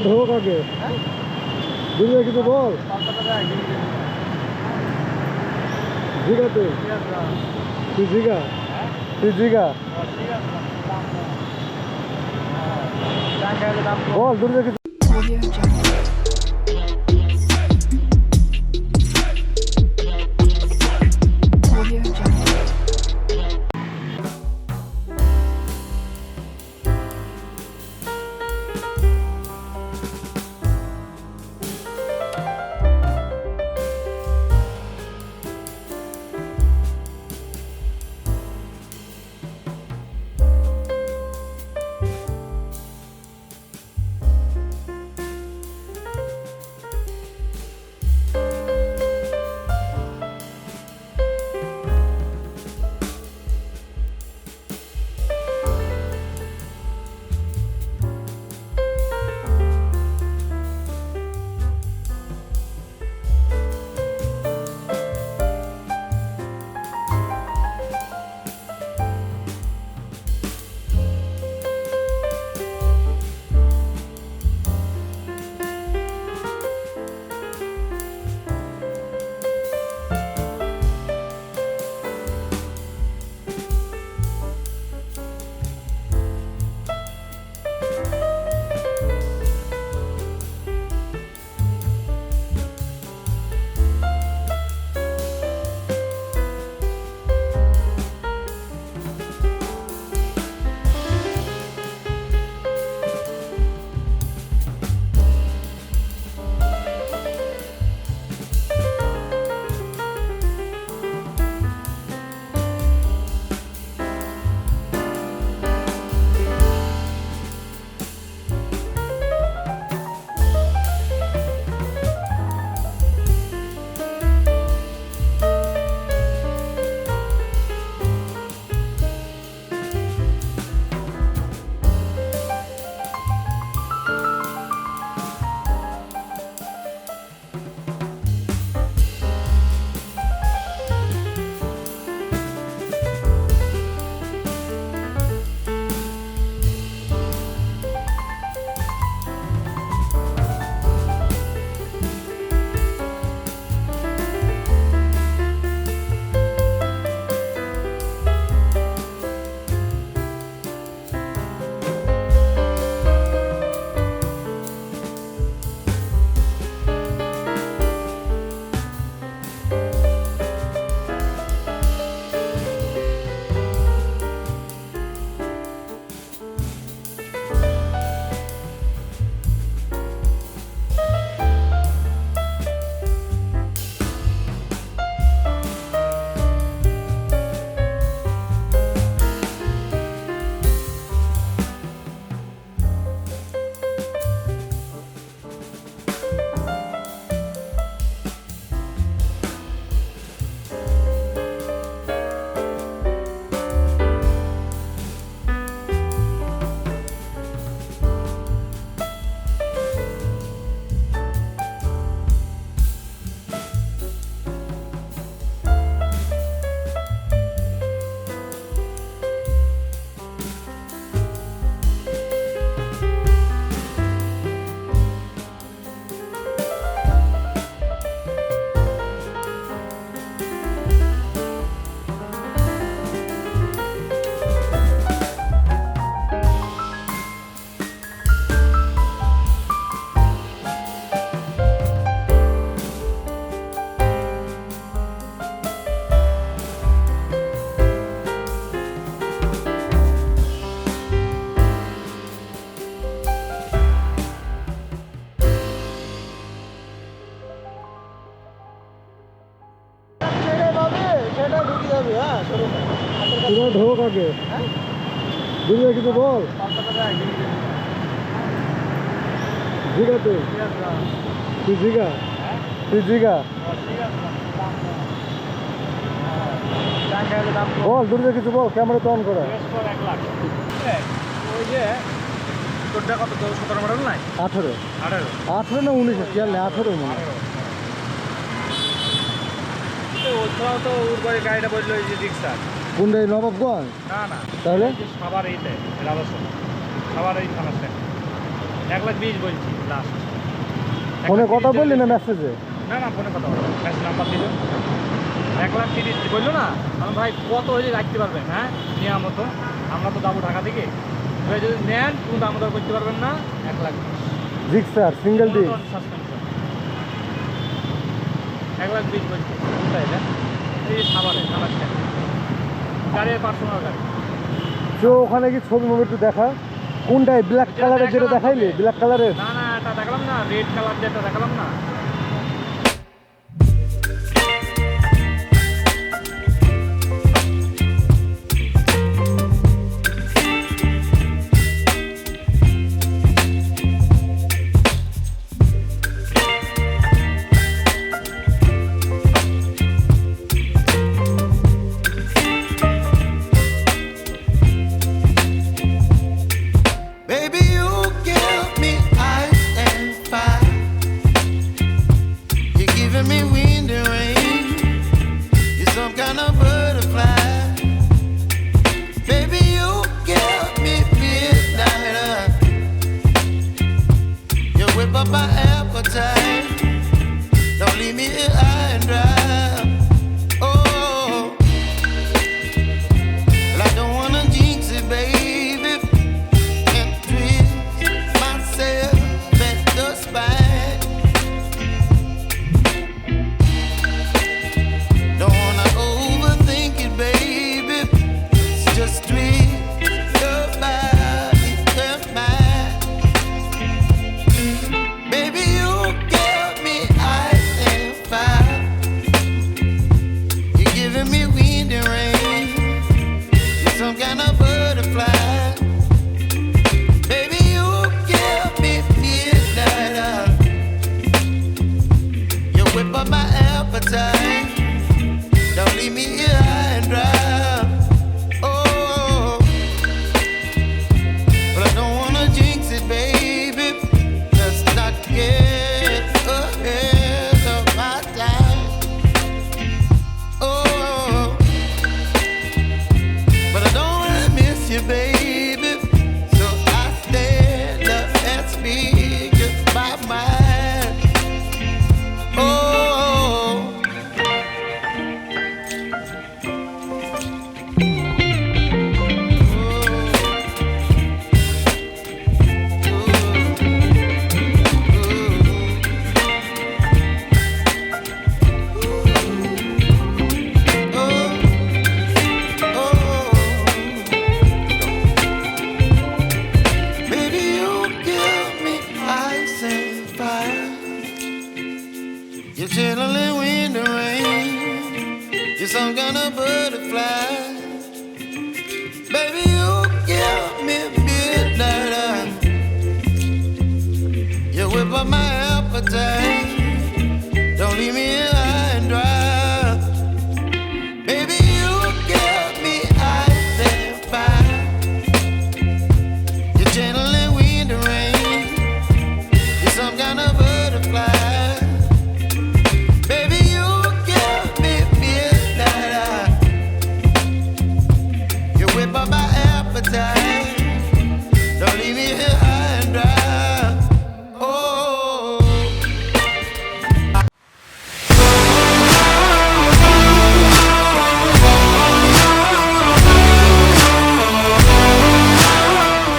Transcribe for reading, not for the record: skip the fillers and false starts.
ঢোক আগে বুঝবে কিছু বল জিগা তুই জিগা বল দুর্গে কিছু ঢোক আগে বুঝবে কিছু বল জিগা তুই জিগা বল দুর্গে কিছু বল ক্যামেরা তো অন করা ওই যে তোরটা কত 17 মডেল নাই 18 না 19 খেয়াল নেই 18 মনে হয় ওছাড়াও তো উর্বরে গাড়িটা বললো এই যে রিক্সা কোনটাই নবাবগঞ্জ না না তাহলে সাভার এইতে রাজস্ব সাভার এই থানা 1,20,000 বলছি লাস্ট। ফোনে কথা বললি না মেসেজে? না না, ফোনে কথা বলো, মেসেজ নাম্বার দিল 1,30,000 বললো না। আমি ভাই কত হলে রাখতে পারবেন? হ্যাঁ নেওয়ার মতো, আমরা তো যাবো ঢাকা থেকে, এবার যদি নেন কোনো দাম দর করতে পারবেন না। 1,20,000 জিক্সার সিঙ্গেল ডিস্ক সাসপেনশন 1,20,000 বলছি। কোনটা এটা? এই সাভারে সাভার গাড়ি, পার্সোনাল গাড়ি। তো ওখানে কি ছবি মুভি একটু দেখা, কোনটাই ব্ল্যাক কালারের যেটা দেখাইলি, ব্ল্যাক কালারের? না না, এটা দেখালাম না, রেড কালার যেটা দেখালাম না। Baby, you give me ice and fire. You're giving me wind and rain. You're some kind of butterfly. Baby, you give me midnight. You whip up my appetite. Don't leave me here high and dry. Oh, well, I don't wanna jinx it, baby. Don't leave me here high and dry. Oh, but I don't wanna jinx it, baby. Let's not get ahead of my time. Oh, but I don't wanna miss you, baby. So I stand up and speak my mind. Oh. You're chilling wind and rain. You're some kind of butterfly. Baby, you give me midnight. You whip up my appetite. Don't leave me here high and dry. Baby, you give me ice and fire. You're channeling wind and rain. You're some kind of butterfly. Whip up my appetite.